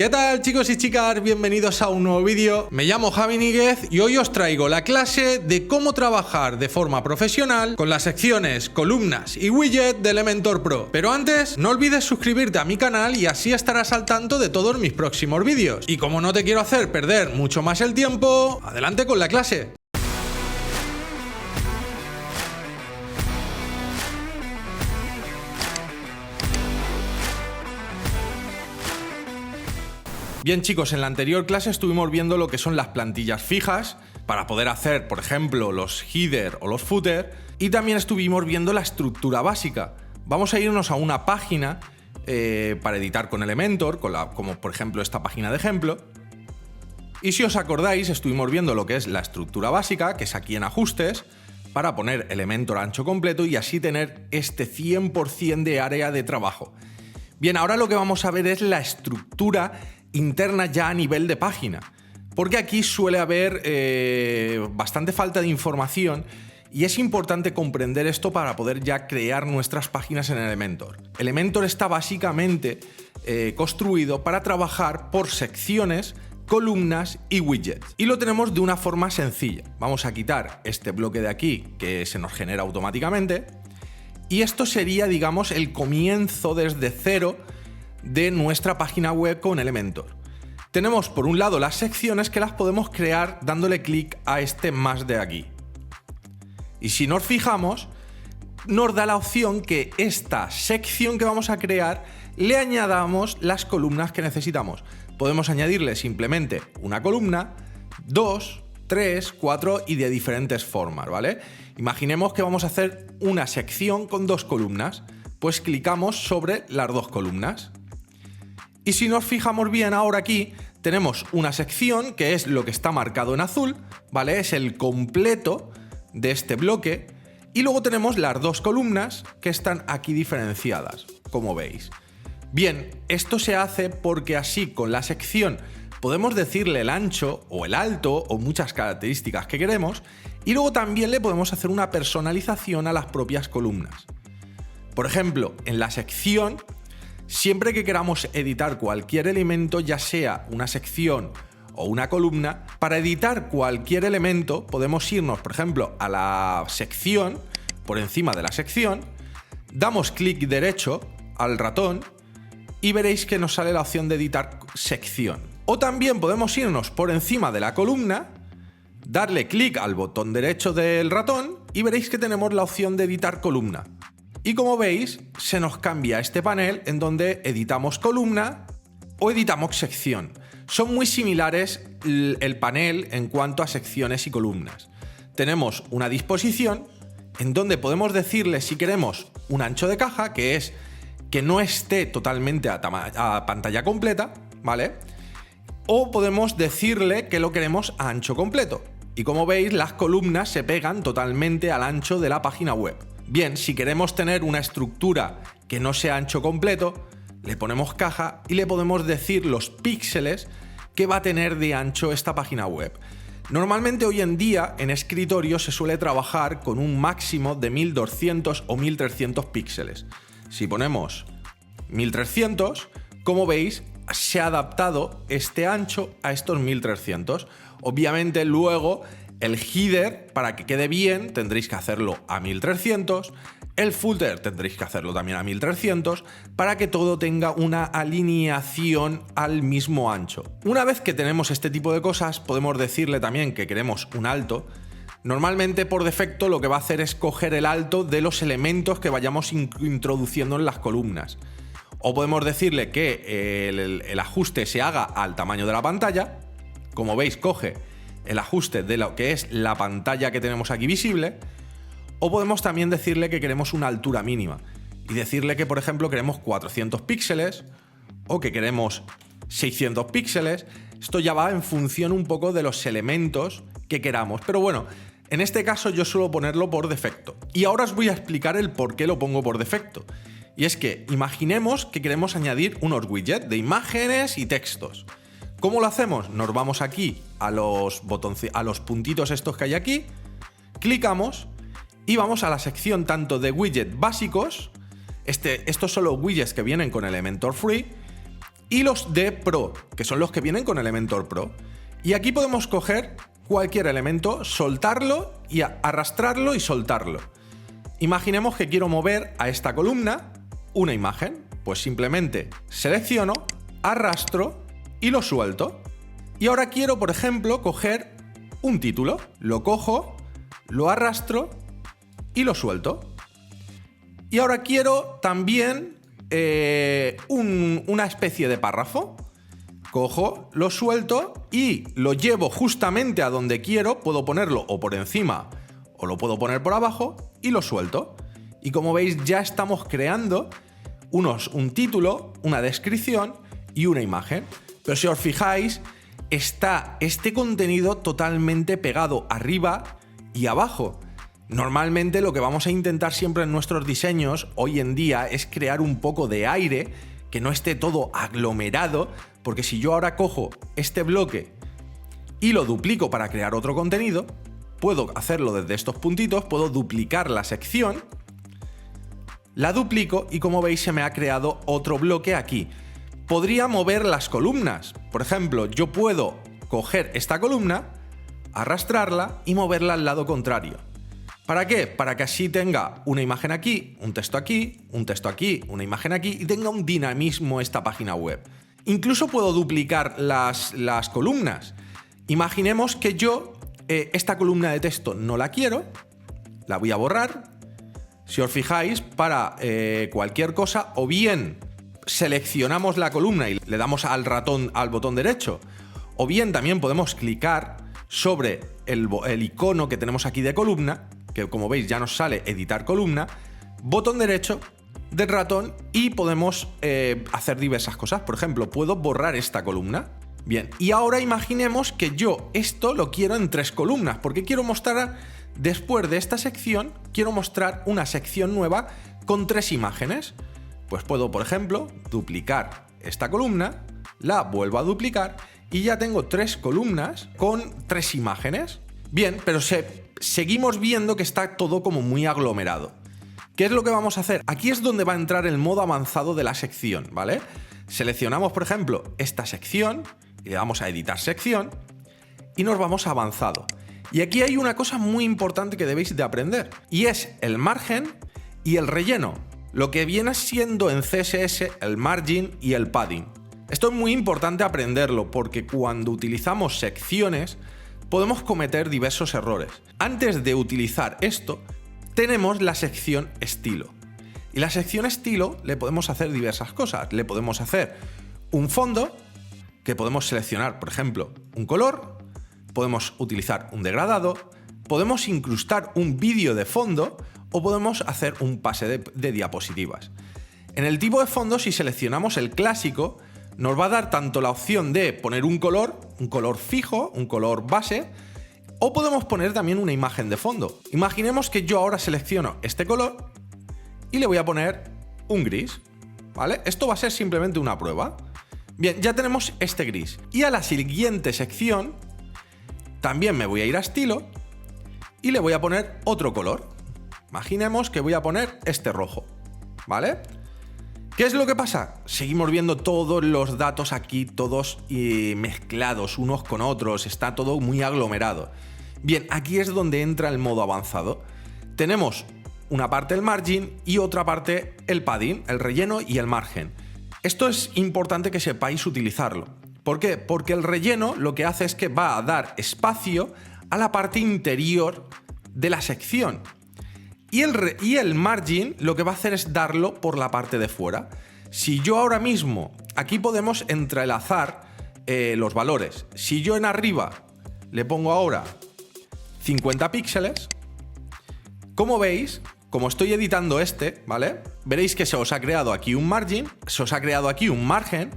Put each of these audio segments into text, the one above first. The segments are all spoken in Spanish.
¿Qué tal, chicos y chicas? Bienvenidos a un nuevo vídeo. Me llamo Javi Níguez y hoy os traigo la clase de cómo trabajar de forma profesional con las secciones, columnas y widget de Elementor Pro. Pero antes, no olvides suscribirte a mi canal y así estarás al tanto de todos mis próximos vídeos. Y como no te quiero hacer perder mucho más el tiempo, adelante con la clase. Bien, chicos, en la anterior clase estuvimos viendo lo que son las plantillas fijas para poder hacer, por ejemplo, los header o los footer, y también estuvimos viendo la estructura básica. Vamos a irnos a una página para editar con Elementor, como por ejemplo esta página de ejemplo. Y si os acordáis, estuvimos viendo lo que es la estructura básica, que es aquí en ajustes, para poner Elementor ancho completo y así tener este 100% de área de trabajo. Bien, ahora lo que vamos a ver es la estructura interna ya a nivel de página, porque aquí suele haber bastante falta de información y es importante comprender esto para poder ya crear nuestras páginas en Elementor. Elementor está básicamente construido para trabajar por secciones, columnas y widgets, y lo tenemos de una forma sencilla. Vamos a quitar este bloque de aquí que se nos genera automáticamente y esto sería, digamos, el comienzo desde cero de nuestra página web con Elementor. Tenemos por un lado las secciones que las podemos crear dándole clic a este más de aquí. Y si nos fijamos, nos da la opción que esta sección que vamos a crear le añadamos las columnas que necesitamos. Podemos añadirle simplemente una columna, 2, 3, 4 y de diferentes formas, ¿vale? Imaginemos que vamos a hacer una sección con 2 columnas, pues clicamos sobre las 2 columnas. Y si nos fijamos bien ahora aquí, tenemos una sección que es lo que está marcado en azul, ¿vale? Es el completo de este bloque. Y luego tenemos las 2 columnas que están aquí diferenciadas, como veis. Bien, esto se hace porque así con la sección podemos decirle el ancho o el alto o muchas características que queremos y luego también le podemos hacer una personalización a las propias columnas. Por ejemplo, en la sección, siempre que queramos editar cualquier elemento, ya sea una sección o una columna, para editar cualquier elemento podemos irnos, por ejemplo, a la sección, por encima de la sección, damos clic derecho al ratón y veréis que nos sale la opción de editar sección. O también podemos irnos por encima de la columna, darle clic al botón derecho del ratón y veréis que tenemos la opción de editar columna. Y como veis, se nos cambia este panel en donde editamos columna o editamos sección. Son muy similares el panel en cuanto a secciones y columnas. Tenemos una disposición en donde podemos decirle si queremos un ancho de caja, que es que no esté totalmente a pantalla completa, ¿vale? O podemos decirle que lo queremos a ancho completo. Y como veis, las columnas se pegan totalmente al ancho de la página web. Bien, si queremos tener una estructura que no sea ancho completo, le ponemos caja y le podemos decir los píxeles que va a tener de ancho esta página web. Normalmente hoy en día en escritorio se suele trabajar con un máximo de 1200 o 1300 píxeles. Si ponemos 1300, como veis, se ha adaptado este ancho a estos 1300. Obviamente luego el header, para que quede bien, tendréis que hacerlo a 1300. El footer tendréis que hacerlo también a 1300 para que todo tenga una alineación al mismo ancho. Una vez que tenemos este tipo de cosas, podemos decirle también que queremos un alto. Normalmente por defecto lo que va a hacer es coger el alto de los elementos que vayamos introduciendo en las columnas. O podemos decirle que el ajuste se haga al tamaño de la pantalla. Como veis, coge el ajuste de lo que es la pantalla que tenemos aquí visible. O podemos también decirle que queremos una altura mínima y decirle que, por ejemplo, queremos 400 píxeles o que queremos 600 píxeles. Esto ya va en función un poco de los elementos que queramos, pero bueno, en este caso yo suelo ponerlo por defecto. Y ahora os voy a explicar el por qué lo pongo por defecto. Y es que imaginemos que queremos añadir unos widgets de imágenes y textos. ¿Cómo lo hacemos? Nos vamos aquí a los puntitos estos que hay aquí, clicamos y vamos a la sección tanto de widgets básicos, estos son los widgets que vienen con Elementor Free, y los de Pro, que son los que vienen con Elementor Pro. Y aquí podemos coger cualquier elemento, soltarlo y arrastrarlo y soltarlo. Imaginemos que quiero mover a esta columna una imagen. Pues simplemente selecciono, arrastro y lo suelto. Y ahora quiero, por ejemplo, coger un título. Lo cojo, lo arrastro y lo suelto. Y ahora quiero también una especie de párrafo. Cojo, lo suelto y lo llevo justamente a donde quiero. Puedo ponerlo o por encima o lo puedo poner por abajo y lo suelto. Y como veis, ya estamos creando un título, una descripción y una imagen. Pero si os fijáis, está este contenido totalmente pegado arriba y abajo. Normalmente lo que vamos a intentar siempre en nuestros diseños hoy en día es crear un poco de aire, que no esté todo aglomerado, porque si yo ahora cojo este bloque y lo duplico para crear otro contenido, puedo hacerlo desde estos puntitos, puedo duplicar la sección, la duplico y como veis se me ha creado otro bloque aquí. Podría mover las columnas. Por ejemplo, yo puedo coger esta columna, arrastrarla y moverla al lado contrario. ¿Para qué? Para que así tenga una imagen aquí, un texto aquí, un texto aquí, una imagen aquí y tenga un dinamismo esta página web. Incluso puedo duplicar las columnas. Imaginemos que yo esta columna de texto no la quiero, la voy a borrar. Si os fijáis, para cualquier cosa, o bien seleccionamos la columna y le damos al ratón al botón derecho, o bien también podemos clicar sobre el icono que tenemos aquí de columna, que como veis ya nos sale editar columna, botón derecho del ratón y podemos hacer diversas cosas. Por ejemplo, puedo borrar esta columna. Bien, y ahora imaginemos que yo esto lo quiero en 3 columnas, porque quiero mostrar, después de esta sección, quiero mostrar una sección nueva con 3 imágenes. Pues puedo, por ejemplo, duplicar esta columna, la vuelvo a duplicar y ya tengo 3 columnas con 3 imágenes. Bien, pero seguimos viendo que está todo como muy aglomerado. ¿Qué es lo que vamos a hacer? Aquí es donde va a entrar el modo avanzado de la sección, ¿vale? Seleccionamos, por ejemplo, esta sección y le damos a editar sección y nos vamos a avanzado. Y aquí hay una cosa muy importante que debéis de aprender y es el margen y el relleno, lo que viene siendo en CSS el margin y el padding. Esto es muy importante aprenderlo porque cuando utilizamos secciones podemos cometer diversos errores. Antes de utilizar esto, tenemos la sección estilo. Y la sección estilo le podemos hacer diversas cosas. Le podemos hacer un fondo, que podemos seleccionar, por ejemplo, un color, podemos utilizar un degradado, podemos incrustar un vídeo de fondo o podemos hacer un pase de diapositivas. En el tipo de fondo, si seleccionamos el clásico, nos va a dar tanto la opción de poner un color fijo, un color base, o podemos poner también una imagen de fondo. Imaginemos que yo ahora selecciono este color y le voy a poner un gris, ¿vale? Esto va a ser simplemente una prueba. Bien, ya tenemos este gris. Y a la siguiente sección también me voy a ir a estilo y le voy a poner otro color. Imaginemos que voy a poner este rojo, ¿vale? ¿Qué es lo que pasa? Seguimos viendo todos los datos aquí, todos mezclados unos con otros, está todo muy aglomerado. Bien, aquí es donde entra el modo avanzado. Tenemos una parte el margin y otra parte el padding, el relleno y el margen. Esto es importante que sepáis utilizarlo. ¿Por qué? Porque el relleno lo que hace es que va a dar espacio a la parte interior de la sección. Y el margin lo que va a hacer es darlo por la parte de fuera. Si yo ahora mismo, aquí podemos entrelazar los valores. Si yo en arriba le pongo ahora 50 píxeles, como veis, como estoy editando ¿vale? Veréis que se os ha creado aquí un margin, se os ha creado aquí un margen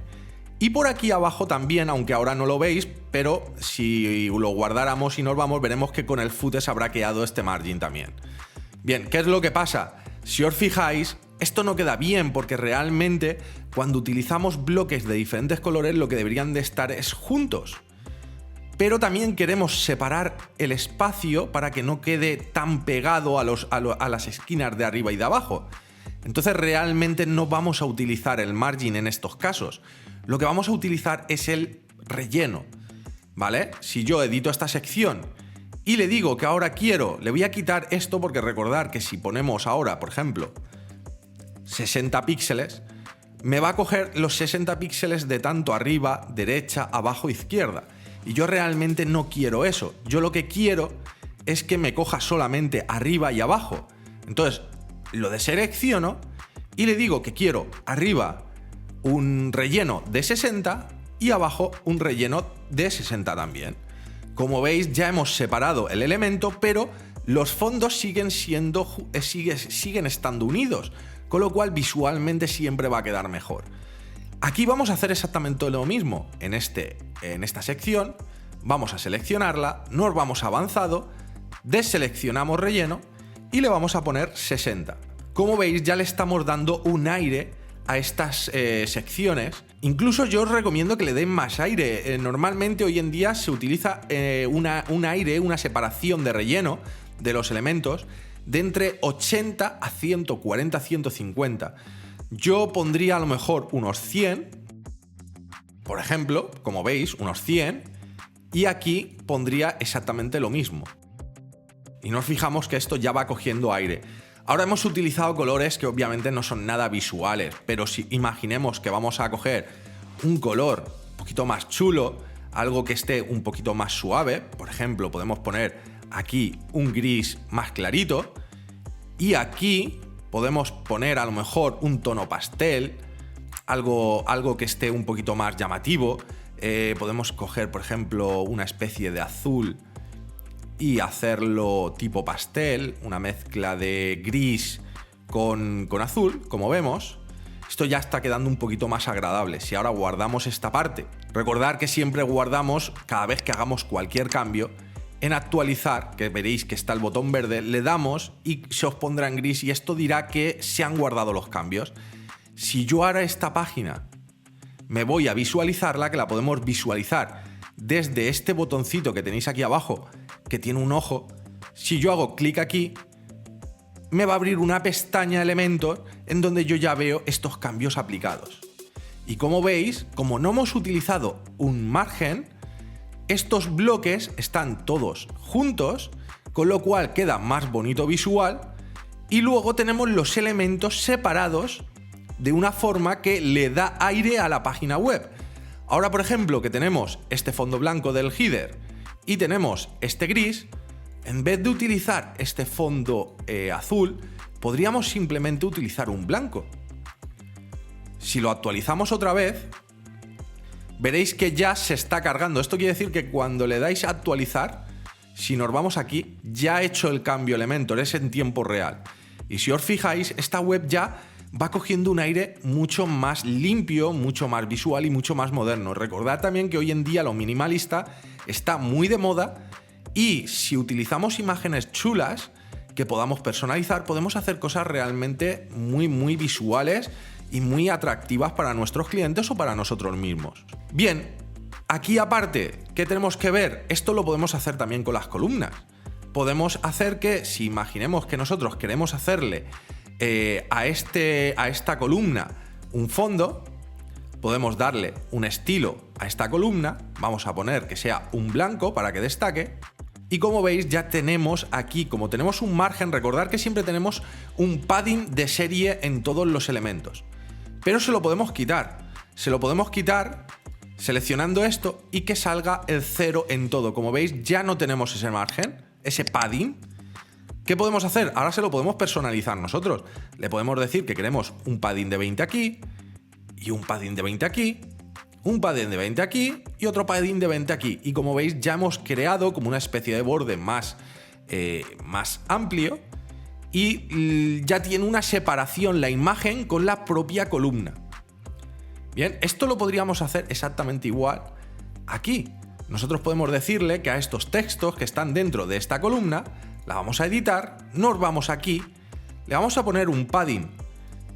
y por aquí abajo también, aunque ahora no lo veis, pero si lo guardáramos y nos vamos, veremos que con el footer se habrá creado este margin también. Bien, ¿qué es lo que pasa? Si os fijáis, esto no queda bien porque realmente cuando utilizamos bloques de diferentes colores lo que deberían de estar es juntos. Pero también queremos separar el espacio para que no quede tan pegado a las esquinas de arriba y de abajo. Entonces realmente no vamos a utilizar el margin en estos casos. lo que vamos a utilizar es el relleno, ¿vale? Si yo edito esta sección y le digo que ahora le voy a quitar esto porque recordar que si ponemos ahora, por ejemplo, 60 píxeles, me va a coger los 60 píxeles de tanto arriba, derecha, abajo, izquierda. Y yo realmente no quiero eso. Yo lo que quiero es que me coja solamente arriba y abajo. Entonces, lo deselecciono y le digo que quiero arriba un relleno de 60 y abajo un relleno de 60 también. Como veis, ya hemos separado el elemento, pero los fondos siguen estando unidos, con lo cual visualmente siempre va a quedar mejor. Aquí vamos a hacer exactamente lo mismo. En esta sección vamos a seleccionarla, nos vamos a avanzado, deseleccionamos relleno y le vamos a poner 60. Como veis, ya le estamos dando un aire a estas secciones. Incluso yo os recomiendo que le den más aire. Normalmente hoy en día se utiliza una separación de relleno de los elementos de entre 80 a 140, 150. Yo pondría a lo mejor unos 100, por ejemplo, como veis, unos 100, y aquí pondría exactamente lo mismo. Y nos fijamos que esto ya va cogiendo aire. Ahora hemos utilizado colores que obviamente no son nada visuales, pero si imaginemos que vamos a coger un color un poquito más chulo, algo que esté un poquito más suave, por ejemplo, podemos poner aquí un gris más clarito y aquí podemos poner a lo mejor un tono pastel, algo que esté un poquito más llamativo. Podemos coger, por ejemplo, una especie de azul y hacerlo tipo pastel, una mezcla de gris con azul, como vemos. Esto ya está quedando un poquito más agradable. Si ahora guardamos esta parte, recordad que siempre guardamos cada vez que hagamos cualquier cambio. En actualizar, que veréis que está el botón verde, le damos y se os pondrá en gris y esto dirá que se han guardado los cambios. Si yo ahora esta página me voy a visualizarla, que la podemos visualizar desde este botoncito que tenéis aquí abajo, que tiene un ojo, si yo hago clic aquí, me va a abrir una pestaña elementos en donde yo ya veo estos cambios aplicados. Y como veis, como no hemos utilizado un margen, estos bloques están todos juntos, con lo cual queda más bonito visual, y luego tenemos los elementos separados de una forma que le da aire a la página web. Ahora, por ejemplo, que tenemos este fondo blanco del header y tenemos este gris, en vez de utilizar este fondo azul, podríamos simplemente utilizar un blanco. Si lo actualizamos otra vez, veréis que ya se está cargando. Esto quiere decir que cuando le dais a actualizar, si nos vamos aquí, ya ha hecho el cambio Elementor, es en tiempo real. Y si os fijáis, esta web ya va cogiendo un aire mucho más limpio, mucho más visual y mucho más moderno. Recordad también que hoy en día lo minimalista está muy de moda y si utilizamos imágenes chulas que podamos personalizar, podemos hacer cosas realmente muy visuales y muy atractivas para nuestros clientes o para nosotros mismos. Bien, aquí aparte, ¿qué tenemos que ver? Esto lo podemos hacer también con las columnas. Podemos hacer que, si imaginemos que nosotros queremos hacerle a esta columna un fondo, podemos darle un estilo a esta columna, vamos a poner que sea un blanco para que destaque, y como veis ya tenemos aquí, como tenemos un margen, recordad que siempre tenemos un padding de serie en todos los elementos, pero se lo podemos quitar seleccionando esto y que salga el 0 en todo. Como veis ya no tenemos ese margen, ese padding. ¿Qué podemos hacer? Ahora se lo podemos personalizar nosotros. Le podemos decir que queremos un padding de 20 aquí, y un padding de 20 aquí, un padding de 20 aquí y otro padding de 20 aquí. Y como veis ya hemos creado como una especie de borde más amplio y ya tiene una separación la imagen con la propia columna. Bien, esto lo podríamos hacer exactamente igual aquí. Nosotros podemos decirle que a estos textos que están dentro de esta columna la vamos a editar, nos vamos aquí, le vamos a poner un padding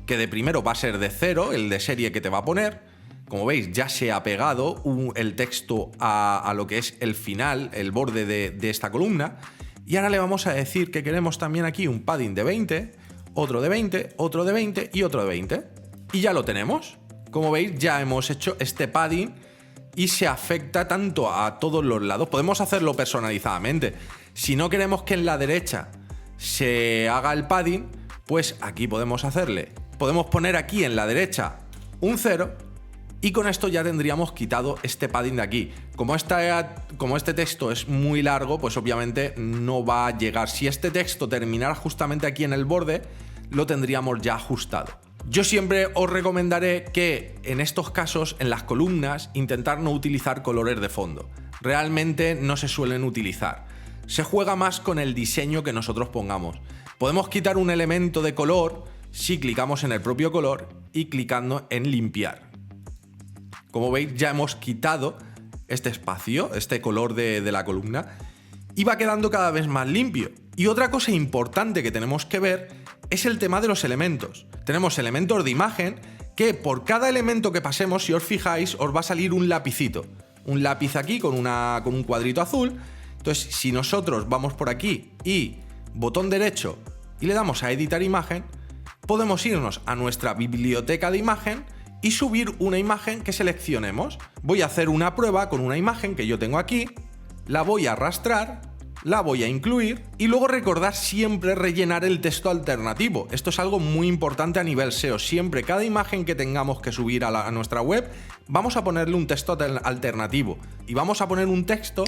que de primero va a ser de 0, el de serie que te va a poner. Como veis ya se ha pegado el texto a lo que es el final, el borde de esta columna. Y ahora le vamos a decir que queremos también aquí un padding de 20, otro de 20, otro de 20 y otro de 20. Y ya lo tenemos. Como veis, ya hemos hecho este padding y se afecta tanto a todos los lados. Podemos hacerlo personalizadamente. Si no queremos que en la derecha se haga el padding, pues aquí podemos poner aquí en la derecha un 0 y con esto ya tendríamos quitado este padding de aquí. Como este texto es muy largo, pues obviamente no va a llegar. Si este texto terminara justamente aquí en el borde, lo tendríamos ya ajustado. Yo siempre os recomendaré que en estos casos, en las columnas, intentar no utilizar colores de fondo. Realmente no se suelen utilizar. Se juega más con el diseño que nosotros pongamos. Podemos quitar un elemento de color si clicamos en el propio color y clicando en limpiar. Como veis, ya hemos quitado este espacio, este color de la columna, y va quedando cada vez más limpio. Y otra cosa importante que tenemos que ver es el tema de los elementos. Tenemos elementos de imagen que por cada elemento que pasemos, si os fijáis, os va a salir un lapicito. Un lápiz aquí con un cuadrito azul. Entonces, si nosotros vamos por aquí y botón derecho y le damos a editar imagen, podemos irnos a nuestra biblioteca de imagen y subir una imagen que seleccionemos. Voy a hacer una prueba con una imagen que yo tengo aquí, la voy a arrastrar, la voy a incluir y luego recordar siempre rellenar el texto alternativo. Esto es algo muy importante a nivel SEO. Siempre, cada imagen que tengamos que subir a nuestra web, vamos a ponerle un texto alternativo y vamos a poner un texto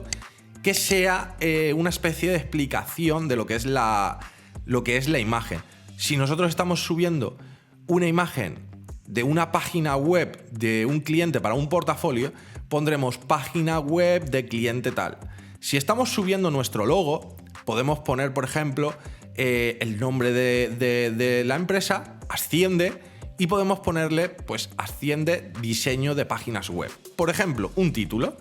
que sea una especie de explicación de lo que es la imagen. Si nosotros estamos subiendo una imagen de una página web de un cliente para un portafolio, pondremos página web de cliente tal. Si estamos subiendo nuestro logo, podemos poner, por ejemplo, el nombre de la empresa, Asciende, y podemos ponerle, pues, Asciende diseño de páginas web. Por ejemplo, un título.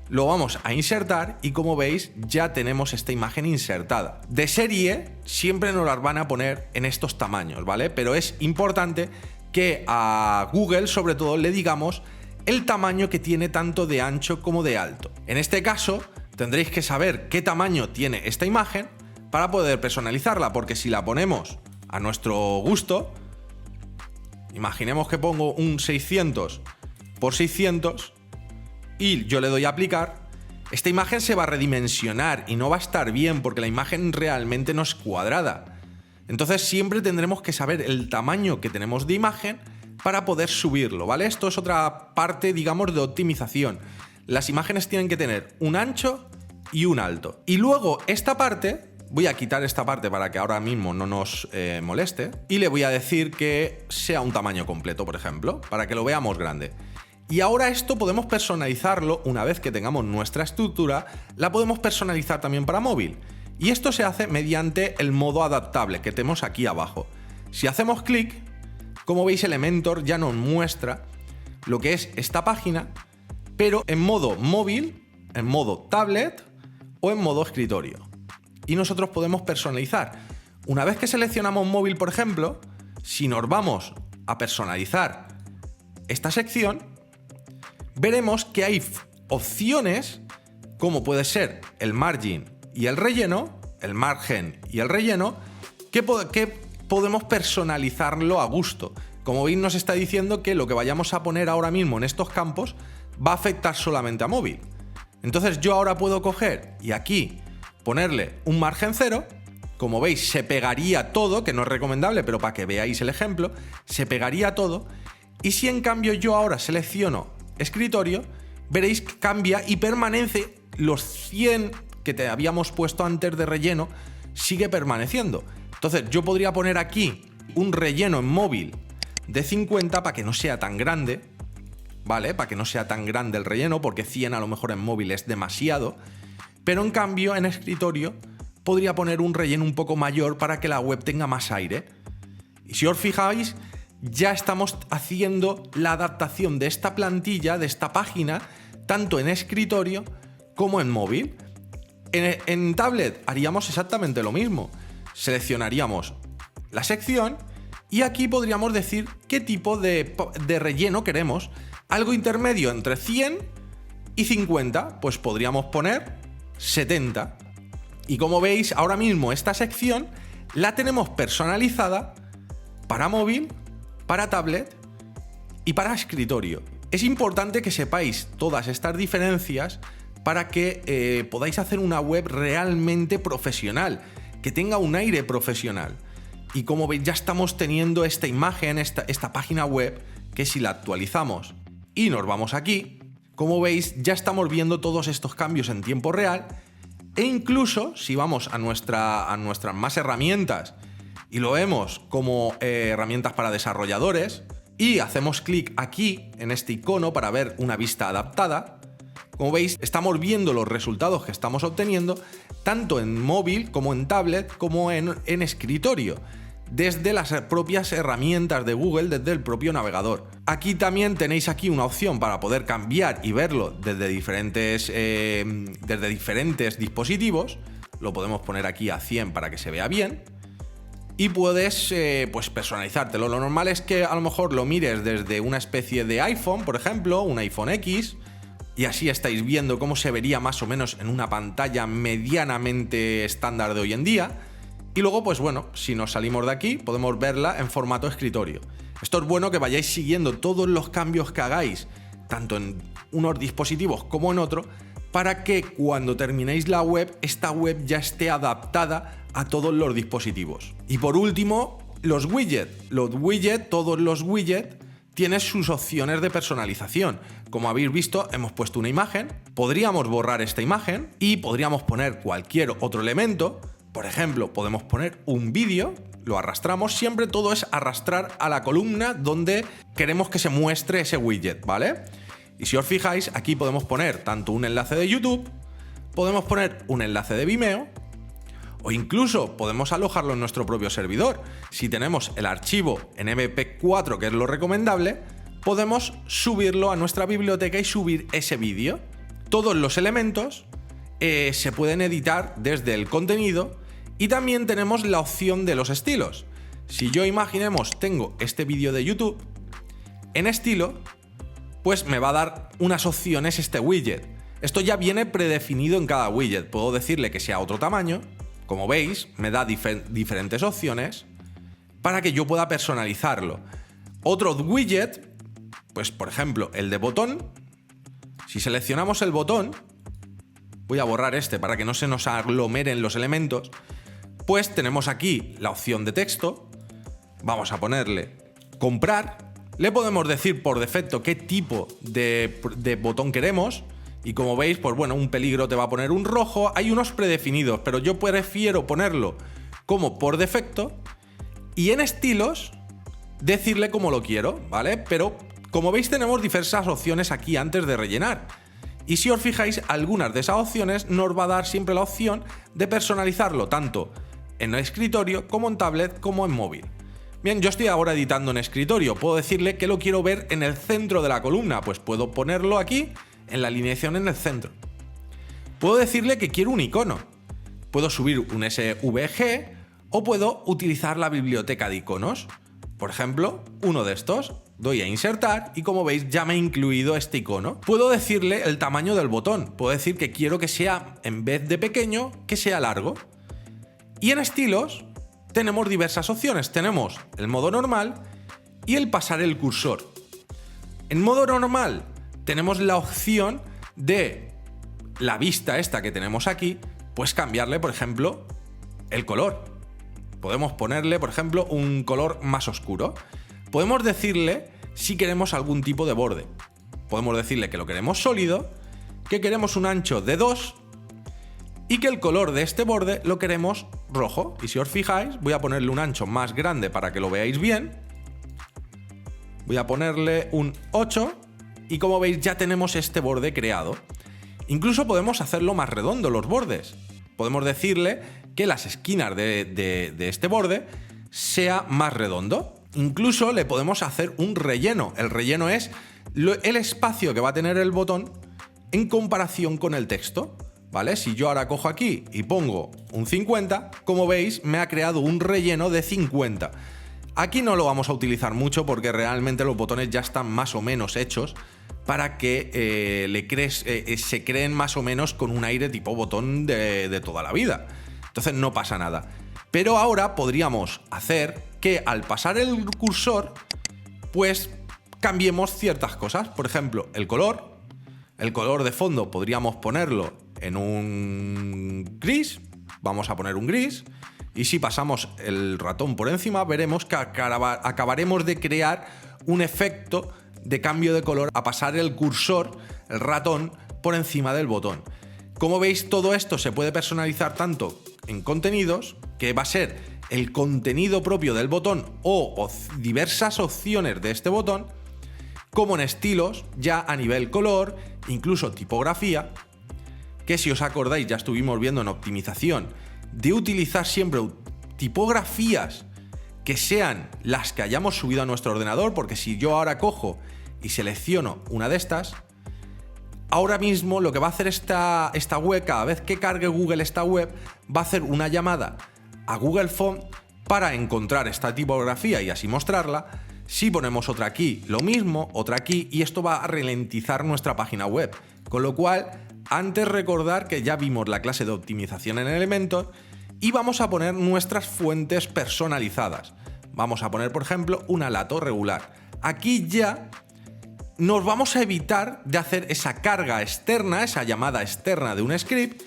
Lo vamos a insertar y como veis ya tenemos esta imagen insertada. De serie siempre nos las van a poner en estos tamaños, ¿vale? Pero es importante que a Google sobre todo le digamos el tamaño que tiene tanto de ancho como de alto. En este caso tendréis que saber qué tamaño tiene esta imagen para poder personalizarla, porque si la ponemos a nuestro gusto, imaginemos que pongo un 600 por 600 y yo le doy a aplicar, esta imagen se va a redimensionar y no va a estar bien porque la imagen realmente no es cuadrada. Entonces siempre tendremos que saber el tamaño que tenemos de imagen para poder subirlo, ¿vale? Esto es otra parte, digamos, de optimización. Las imágenes tienen que tener un ancho y un alto. Y luego esta parte, voy a quitar esta parte para que ahora mismo no nos moleste, y le voy a decir que sea un tamaño completo, por ejemplo, para que lo veamos grande. Y ahora esto podemos personalizarlo, una vez que tengamos nuestra estructura, la podemos personalizar también para móvil. Y esto se hace mediante el modo adaptable que tenemos aquí abajo. Si hacemos clic, como veis Elementor ya nos muestra lo que es esta página, pero en modo móvil, en modo tablet o en modo escritorio. Y nosotros podemos personalizar. Una vez que seleccionamos móvil, por ejemplo, si nos vamos a personalizar esta sección, veremos que hay opciones como puede ser el margin y el relleno, el margen y el relleno, que podemos personalizarlo a gusto. Como veis, nos está diciendo que lo que vayamos a poner ahora mismo en estos campos va a afectar solamente a móvil. Entonces yo ahora puedo coger y aquí ponerle un margen 0. Como veis, se pegaría todo, que no es recomendable, pero para que veáis el ejemplo, se pegaría todo. Y si en cambio yo ahora selecciono escritorio, veréis que cambia y permanece los 100 que te habíamos puesto antes de relleno, sigue permaneciendo. Entonces yo podría poner aquí un relleno en móvil de 50 para que no sea tan grande, ¿vale? Para que no sea tan grande el relleno, porque 100 a lo mejor en móvil es demasiado, pero en cambio en escritorio podría poner un relleno un poco mayor para que la web tenga más aire. Y si os fijáis, ya estamos haciendo la adaptación de esta plantilla, de esta página, tanto en escritorio como en móvil. En tablet haríamos exactamente lo mismo. Seleccionaríamos la sección y aquí podríamos decir qué tipo de relleno queremos. Algo intermedio entre 100 y 50, pues podríamos poner 70. Y como veis, ahora mismo esta sección la tenemos personalizada para móvil, para tablet y para escritorio. Es importante que sepáis todas estas diferencias para que podáis hacer una web realmente profesional, que tenga un aire profesional. Y como veis, ya estamos teniendo esta imagen, esta página web, que si la actualizamos y nos vamos aquí, como veis, ya estamos viendo todos estos cambios en tiempo real. E incluso si vamos a nuestras más herramientas y lo vemos como herramientas para desarrolladores y hacemos clic aquí en este icono para ver una vista adaptada, como veis, estamos viendo los resultados que estamos obteniendo tanto en móvil como en tablet como en escritorio, desde las propias herramientas de Google, desde el propio navegador. Aquí también tenéis aquí una opción para poder cambiar y verlo desde diferentes dispositivos. Lo podemos poner aquí a 100 para que se vea bien. Y puedes pues personalizártelo. Lo normal es que a lo mejor lo mires desde una especie de iPhone, por ejemplo, un iPhone X, y así estáis viendo cómo se vería más o menos en una pantalla medianamente estándar de hoy en día. Y luego, pues bueno, si nos salimos de aquí, podemos verla en formato escritorio. Esto es bueno que vayáis siguiendo todos los cambios que hagáis, tanto en unos dispositivos como en otro, para que cuando terminéis la web, esta web ya esté adaptada a todos los dispositivos. Y por último, los widgets. Todos los widgets tienen sus opciones de personalización. Como habéis visto, hemos puesto una imagen, podríamos borrar esta imagen y podríamos poner cualquier otro elemento. Por ejemplo, podemos poner un vídeo, lo arrastramos, siempre todo es arrastrar a la columna donde queremos que se muestre ese widget, ¿vale? Y si os fijáis, aquí podemos poner tanto un enlace de YouTube, podemos poner un enlace de Vimeo, o incluso podemos alojarlo en nuestro propio servidor. Si tenemos el archivo en MP4, que es lo recomendable, podemos subirlo a nuestra biblioteca y subir ese vídeo. Todos los elementos se pueden editar desde el contenido y también tenemos la opción de los estilos. Si yo, imaginemos, tengo este vídeo de YouTube, en estilo, pues me va a dar unas opciones este widget. Esto ya viene predefinido en cada widget. Puedo decirle que sea otro tamaño. Como veis, me da diferentes opciones para que yo pueda personalizarlo. Otro widget, pues por ejemplo, el de botón. Si seleccionamos el botón, voy a borrar este para que no se nos aglomeren los elementos, pues tenemos aquí la opción de texto. Vamos a ponerle comprar. Le podemos decir por defecto qué tipo de botón queremos. Y como veis, pues bueno, un peligro te va a poner un rojo. Hay unos predefinidos, pero yo prefiero ponerlo como por defecto. Y en estilos, decirle cómo lo quiero, ¿vale? Pero como veis, tenemos diversas opciones aquí antes de rellenar. Y si os fijáis, algunas de esas opciones nos va a dar siempre la opción de personalizarlo tanto en escritorio como en tablet como en móvil. Bien, yo estoy ahora editando en escritorio. Puedo decirle que lo quiero ver en el centro de la columna. Pues puedo ponerlo aquí, en la alineación en el centro. Puedo decirle que quiero un icono. Puedo subir un SVG o puedo utilizar la biblioteca de iconos. Por ejemplo, uno de estos. Doy a insertar y como veis ya me he incluido este icono. Puedo decirle el tamaño del botón. Puedo decir que quiero que sea, en vez de pequeño, que sea largo. Y en estilos tenemos diversas opciones. Tenemos el modo normal y el pasar el cursor. En modo normal tenemos la opción de la vista esta que tenemos aquí, pues cambiarle, por ejemplo, el color. Podemos ponerle, por ejemplo, un color más oscuro. Podemos decirle si queremos algún tipo de borde. Podemos decirle que lo queremos sólido, que queremos un ancho de 2 y que el color de este borde lo queremos rojo. Y si os fijáis, voy a ponerle un ancho más grande para que lo veáis bien. Voy a ponerle un 8 y como veis ya tenemos este borde creado. Incluso podemos hacerlo más redondo los bordes. Podemos decirle que las esquinas de este borde sea más redondo. Incluso le podemos hacer un relleno. El relleno es el espacio que va a tener el botón en comparación con el texto, ¿vale? Si yo ahora cojo aquí y pongo un 50, como veis me ha creado un relleno de 50. Aquí no lo vamos a utilizar mucho porque realmente los botones ya están más o menos hechos para que se creen más o menos con un aire tipo botón de toda la vida. Entonces no pasa nada. Pero ahora podríamos hacer que al pasar el cursor, pues cambiemos ciertas cosas. Por ejemplo, el color. El color de fondo podríamos ponerlo en un gris. Vamos a poner un gris. Y si pasamos el ratón por encima, veremos que acabaremos de crear un efecto de cambio de color a pasar el cursor, el ratón, por encima del botón. Como veis, todo esto se puede personalizar tanto en contenidos, que va a ser el contenido propio del botón o diversas opciones de este botón, como en estilos, ya a nivel color, incluso tipografía, que si os acordáis ya estuvimos viendo en optimización, de utilizar siempre tipografías que sean las que hayamos subido a nuestro ordenador, porque si yo ahora cojo y selecciono una de estas, ahora mismo lo que va a hacer esta web, cada vez que cargue Google esta web, va a hacer una llamada a Google Font para encontrar esta tipografía y así mostrarla. Si ponemos otra aquí, lo mismo, otra aquí, y esto va a ralentizar nuestra página web. Con lo cual, antes recordar que ya vimos la clase de optimización en Elementor y vamos a poner nuestras fuentes personalizadas. Vamos a poner, por ejemplo, un alato regular. Aquí ya nos vamos a evitar de hacer esa carga externa, esa llamada externa de un script,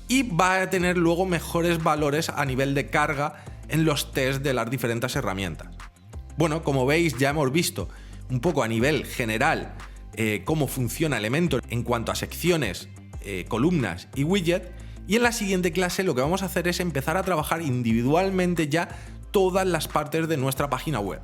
y va a tener luego mejores valores a nivel de carga en los tests de las diferentes herramientas. Bueno, como veis, ya hemos visto un poco a nivel general cómo funciona Elementor en cuanto a secciones, columnas y widget, y en la siguiente clase lo que vamos a hacer es empezar a trabajar individualmente ya todas las partes de nuestra página web.